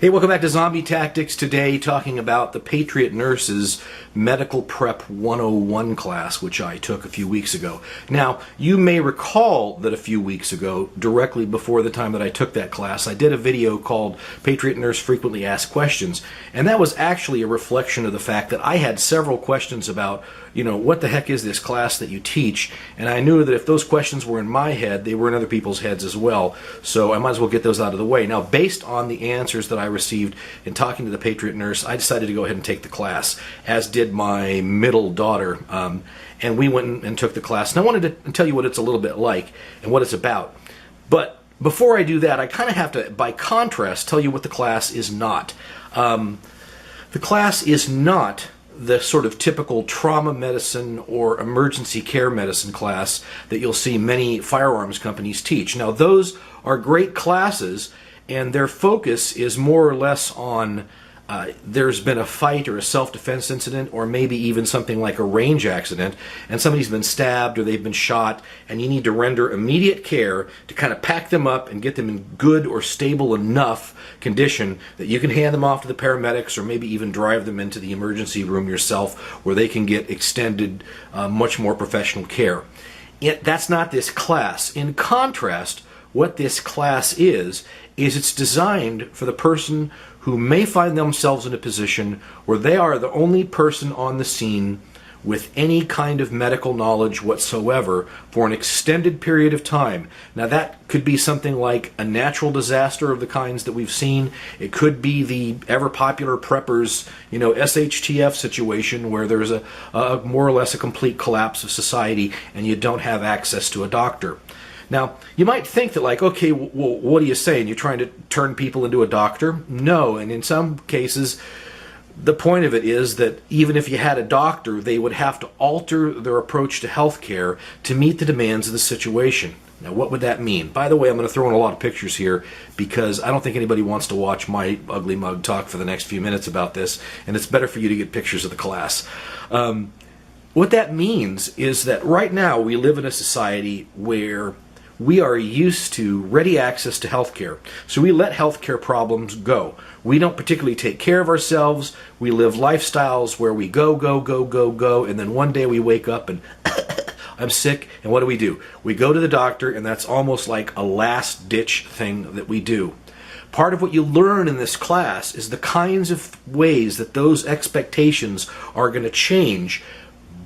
Hey, welcome back to Zombie Tactics. Today talking about the Patriot Nurses Medical Prep 101 class, which I took a few weeks ago. Now, you may recall that a few weeks ago, directly before the time that I took that class, I did a video called Patriot Nurse Frequently Asked Questions, and that was actually a reflection of the fact that I had several questions about, what the heck is this class that you teach? And I knew that if those questions were in my head, they were in other people's heads as well, so I might as well get those out of the way. Now, based on the answers that I received in talking to the Patriot Nurse, I decided to go ahead and take the class, as did my middle daughter, and we went and took the class. And I wanted to tell you what it's a little bit like and what it's about. But before I do that, I kind of have to, by contrast, tell you what the class is not. The class is not the sort of typical trauma medicine or emergency care medicine class that you'll see many firearms companies teach. Now, those are great classes, and their focus is more or less on there's been a fight or a self-defense incident, or maybe even something like a range accident, and somebody's been stabbed or they've been shot, and you need to render immediate care to kind of pack them up and get them in good or stable enough condition that you can hand them off to the paramedics, or maybe even drive them into the emergency room yourself where they can get extended, much more professional care. That's not this class. In contrast, what this class is it's designed for the person who may find themselves in a position where they are the only person on the scene with any kind of medical knowledge whatsoever for an extended period of time. Now, that could be something like a natural disaster of the kinds that we've seen. It could be the ever-popular preppers, SHTF situation where there's a more or less a complete collapse of society and you don't have access to a doctor. Now, you might think that, okay, well, what are you saying? You're trying to turn people into a doctor? No, and in some cases, the point of it is that even if you had a doctor, they would have to alter their approach to healthcare to meet the demands of the situation. Now, what would that mean? By the way, I'm going to throw in a lot of pictures here because I don't think anybody wants to watch my ugly mug talk for the next few minutes about this, and it's better for you to get pictures of the class. What that means is that right now we live in a society where we are used to ready access to healthcare. So we let healthcare problems go. We don't particularly take care of ourselves. We live lifestyles where we go, and then one day we wake up and I'm sick, and what do? We go to the doctor, and that's almost like a last-ditch thing that we do. Part of what you learn in this class is the kinds of ways that those expectations are going to change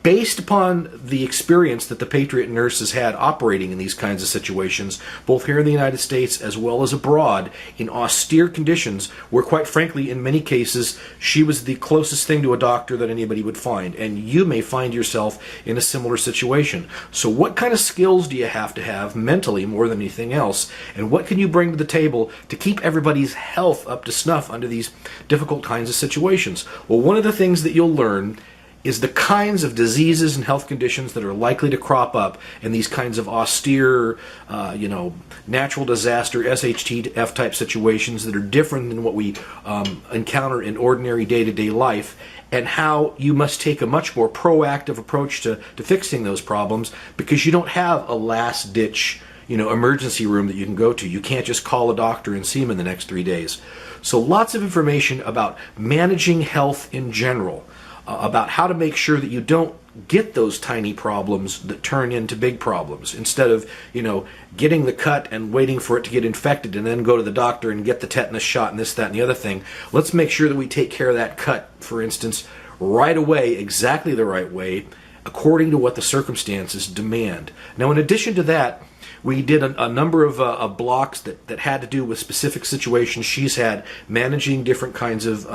based upon the experience that the Patriot Nurse has had operating in these kinds of situations, both here in the United States as well as abroad, in austere conditions where, quite frankly, in many cases, she was the closest thing to a doctor that anybody would find. And you may find yourself in a similar situation. So what kind of skills do you have to have mentally more than anything else? And what can you bring to the table to keep everybody's health up to snuff under these difficult kinds of situations? Well, one of the things that you'll learn is the kinds of diseases and health conditions that are likely to crop up in these kinds of austere, natural disaster, SHTF type situations that are different than what we encounter in ordinary day-to-day life, and how you must take a much more proactive approach to fixing those problems, because you don't have a last-ditch emergency room that you can go to. You can't just call a doctor and see him in the next 3 days. So lots of information about managing health in general, about how to make sure that you don't get those tiny problems that turn into big problems. Instead of, getting the cut and waiting for it to get infected and then go to the doctor and get the tetanus shot and this, that, and the other thing, let's make sure that we take care of that cut, for instance, right away, exactly the right way, according to what the circumstances demand. Now, in addition to that, we did a number of blocks that had to do with specific situations she's had, managing different kinds of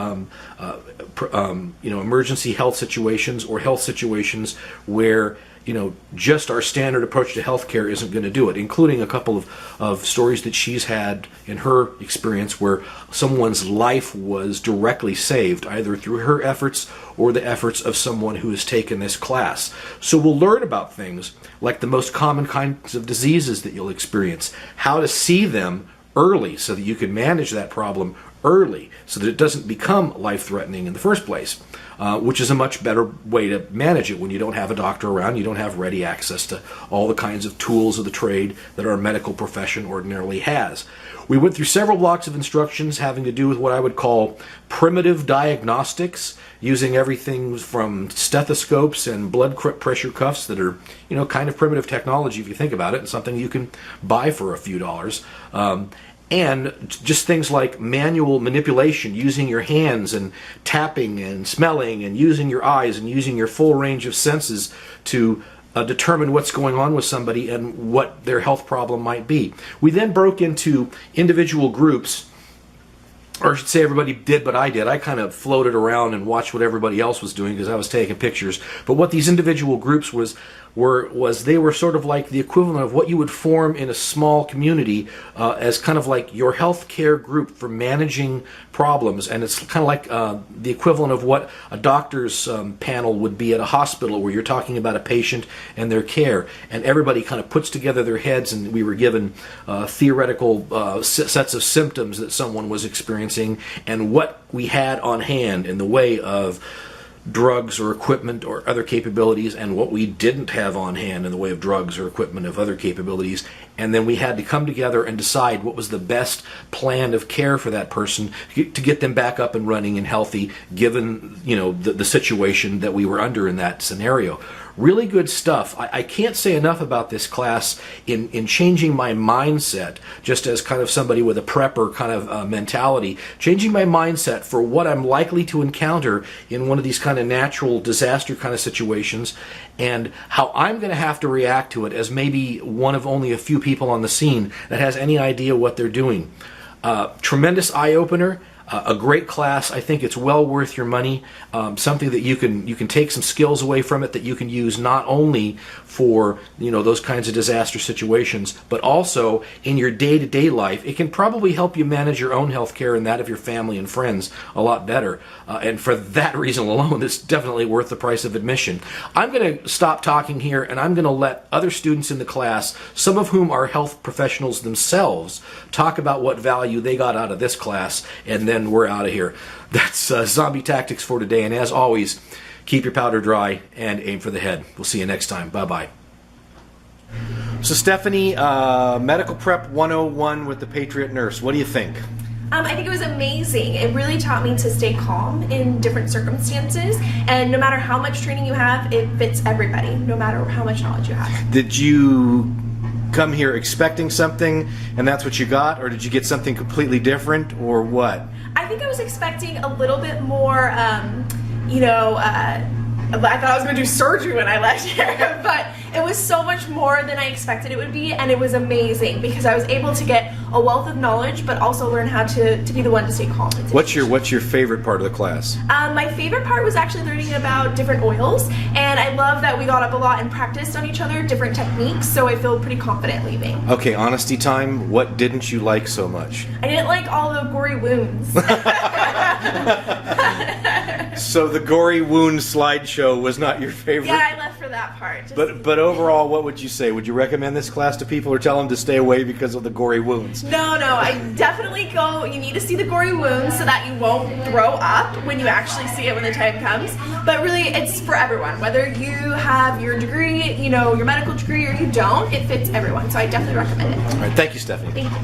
emergency health situations or health situations where just our standard approach to healthcare isn't going to do it, including a couple of stories that she's had in her experience where someone's life was directly saved, either through her efforts or the efforts of someone who has taken this class. So we'll learn about things like the most common kinds of diseases that you'll experience, how to see them early so that you can manage that problem early so that it doesn't become life-threatening in the first place, which is a much better way to manage it when you don't have a doctor around, you don't have ready access to all the kinds of tools of the trade that our medical profession ordinarily has. We went through several blocks of instructions having to do with what I would call primitive diagnostics, using everything from stethoscopes and blood pressure cuffs that are, kind of primitive technology if you think about it, and something you can buy for a few dollars. And just things like manual manipulation, using your hands and tapping and smelling and using your eyes and using your full range of senses to determine what's going on with somebody and what their health problem might be. We then broke into individual groups, or I should say everybody did, but I did. I kind of floated around and watched what everybody else was doing because I was taking pictures. But what these individual groups were they were sort of like the equivalent of what you would form in a small community as kind of like your health care group for managing problems. And it's kind of like the equivalent of what a doctor's panel would be at a hospital, where you're talking about a patient and their care. And everybody kind of puts together their heads, and we were given theoretical sets of symptoms that someone was experiencing and what we had on hand in the way of drugs or equipment or other capabilities, and what we didn't have on hand in the way of drugs or equipment of other capabilities. And then we had to come together and decide what was the best plan of care for that person to get them back up and running and healthy, given the situation that we were under in that scenario. Really good stuff. I can't say enough about this class in changing my mindset, just as kind of somebody with a prepper kind of mentality, changing my mindset for what I'm likely to encounter in one of these kind of natural disaster kind of situations, and how I'm going to have to react to it as maybe one of only a few people on the scene that has any idea what they're doing. Tremendous eye-opener. A great class. I think it's well worth your money. Something that you can take some skills away from it that you can use not only for those kinds of disaster situations, but also in your day-to-day life. It can probably help you manage your own health care and that of your family and friends a lot better. And for that reason alone, it's definitely worth the price of admission. I'm going to stop talking here, and I'm going to let other students in the class, some of whom are health professionals themselves, talk about what value they got out of this class, and then we're out of here. That's Zombie Tactics for today, and as always, keep your powder dry and aim for the head. We'll see you next time. Bye-bye. So Stephanie, Medical Prep 101 with the Patriot Nurse. What do you think? I think it was amazing. It really taught me to stay calm in different circumstances, and no matter how much training you have, it fits everybody, no matter how much knowledge you have. Did you come here expecting something and that's what you got, or did you get something completely different, or what? I think I was expecting a little bit more, I thought I was going to do surgery when I left here, but it was so much more than I expected it would be, and it was amazing because I was able to get a wealth of knowledge, but also learn how to be the one to stay calm. What's your favorite part of the class? My favorite part was actually learning about different oils, and I love that we got up a lot and practiced on each other, different techniques, so I feel pretty confident leaving. Okay, honesty time. What didn't you like so much? I didn't like all the gory wounds. So the gory wound slideshow was not your favorite? Yeah, I left for that part. But overall, what would you say? Would you recommend this class to people, or tell them to stay away because of the gory wounds? No, I definitely go. You need to see the gory wounds so that you won't throw up when you actually see it when the time comes. But really, it's for everyone. Whether you have your degree, your medical degree, or you don't, it fits everyone. So I definitely recommend it. All right, thank you, Stephanie. Thank you.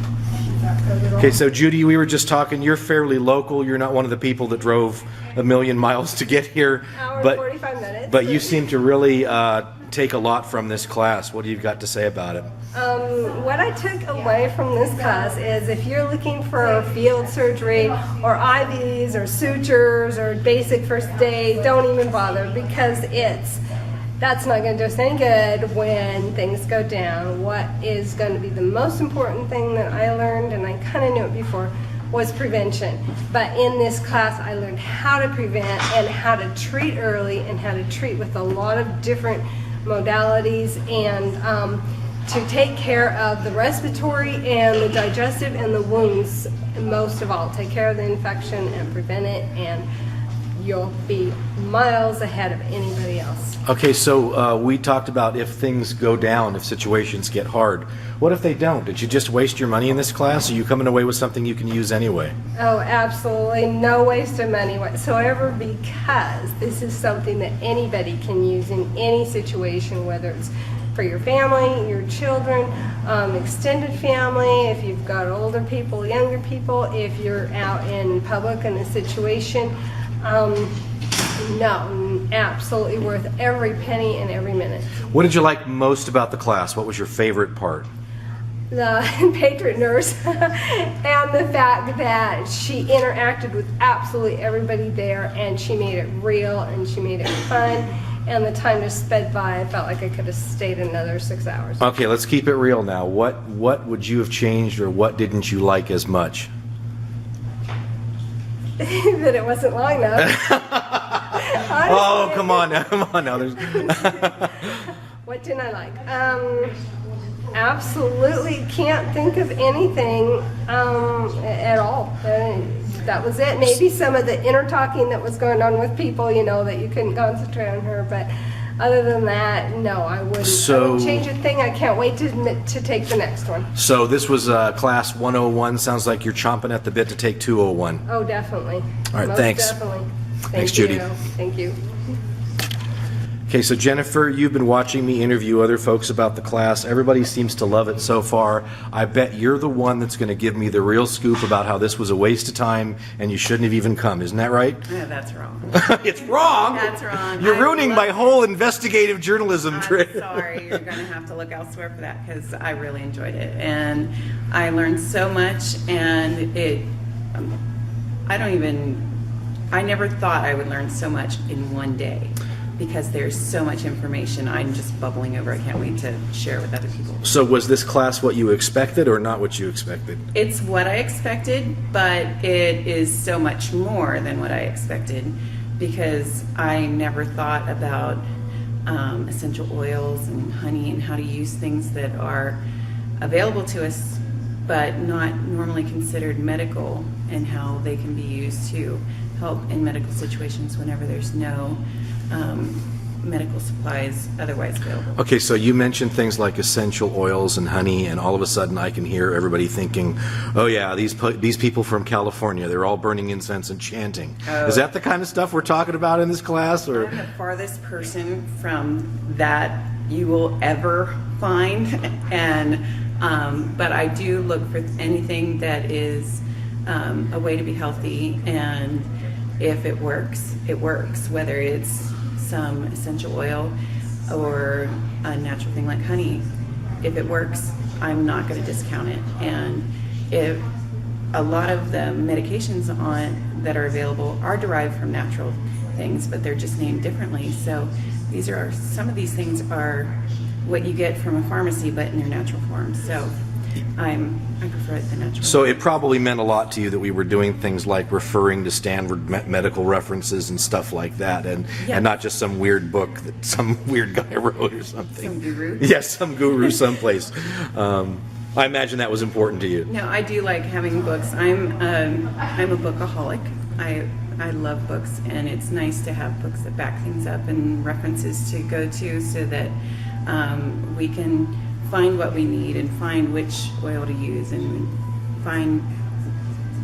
Okay, so Judy, we were just talking. You're fairly local. You're not one of the people that drove a million miles to get here. Hour and 45 minutes. But you seem to really take a lot from this class. What do you got to say about it? What I took away from this class is if you're looking for field surgery or IVs or sutures or basic first aid, don't even bother, because that's not going to do us any good when things go down. What is going to be the most important thing that I learned, and I kind of knew it before, was prevention. But in this class, I learned how to prevent and how to treat early and how to treat with a lot of different modalities, and to take care of the respiratory and the digestive and the wounds, most of all. Take care of the infection and prevent it, and you'll be miles ahead of anybody else. Okay, so we talked about if things go down, if situations get hard. What if they don't? Did you just waste your money in this class? Are you coming away with something you can use anyway? Oh, absolutely no waste of money whatsoever, because this is something that anybody can use in any situation, whether it's for your family, your children, extended family, if you've got older people, younger people, if you're out in public in a situation. No, absolutely worth every penny and every minute. What did you like most about the class? What was your favorite part? The Patriot nurse and the fact that she interacted with absolutely everybody there, and she made it real and she made it fun, and the time just sped by. I felt like I could have stayed another 6 hours. Okay, let's keep it real now. What would you have changed, or what didn't you like as much? That it wasn't long enough. Oh, come on now, come on now. There's What didn't I like? Absolutely can't think of anything at all. That was it. Maybe some of the inner talking that was going on with people, you know, that you couldn't concentrate on her. But other than that, no, I wouldn't. I wouldn't change a thing. I can't wait to take the next one. So this was class 101. Sounds like you're chomping at the bit to take 201. Oh, definitely. All right, Most thanks. Definitely. Thanks, Judy. Thank you. Okay, so Jennifer, you've been watching me interview other folks about the class. Everybody seems to love it so far. I bet you're the one that's going to give me the real scoop about how this was a waste of time and you shouldn't have even come. Isn't that right? Yeah, that's wrong. It's wrong. That's wrong. You're ruining my whole investigative journalism I'm trip. sorry, you're going to have to look elsewhere for that, because I really enjoyed it and I learned so much. And I never thought I would learn so much in one day, because there's so much information. I'm just bubbling over. I can't wait to share with other people. So was this class what you expected or not what you expected? It's what I expected, but it is so much more than what I expected, because I never thought about essential oils and honey and how to use things that are available to us but not normally considered medical, and how they can be used to help in medical situations whenever there's no medical supplies otherwise available. Okay, so you mentioned things like essential oils and honey, and all of a sudden I can hear everybody thinking, oh yeah, these people from California, they're all burning incense and chanting. Oh. Is that the kind of stuff we're talking about in this class? Or I'm the farthest person from that you will ever find, and but I do look for anything that is a way to be healthy, and if it works, it works, whether it's some essential oil or a natural thing like honey. If it works, I'm not going to discount it. And if a lot of the medications that are available are derived from natural things, but they're just named differently. So some of these things are what you get from a pharmacy, but in their natural form. So I prefer it the natural. So it probably meant a lot to you that we were doing things like referring to standard medical references and stuff like that, and not just some weird book that some weird guy wrote or something. Some guru? Yes, some guru someplace. I imagine that was important to you. No, I do like having books. I'm a bookaholic. I love books, and it's nice to have books that back things up and references to go to, so that we can find what we need and find which oil to use and find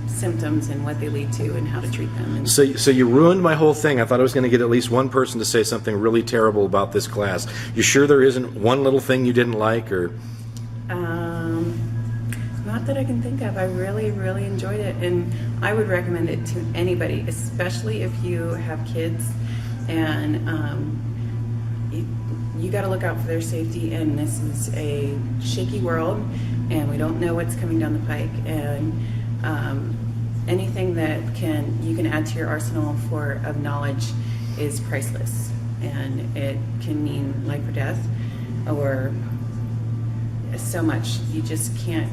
symptoms and what they lead to and how to treat them. And So you ruined my whole thing. I thought I was going to get at least one person to say something really terrible about this class. You sure there isn't one little thing you didn't like? Or not that I can think of. I really, really enjoyed it, and I would recommend it to anybody, especially if you have kids and you got to look out for their safety, and this is a shaky world, and we don't know what's coming down the pike, and anything that you can add to your arsenal of knowledge is priceless, and it can mean life or death, or so much. You just can't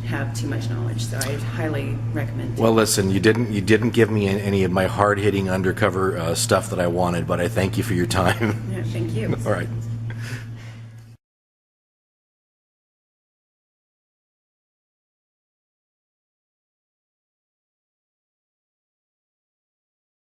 have too much knowledge, so I highly recommend it. Well, listen, you didn't give me any of my hard-hitting undercover stuff that I wanted, but I thank you for your time. Yeah, thank you. All right.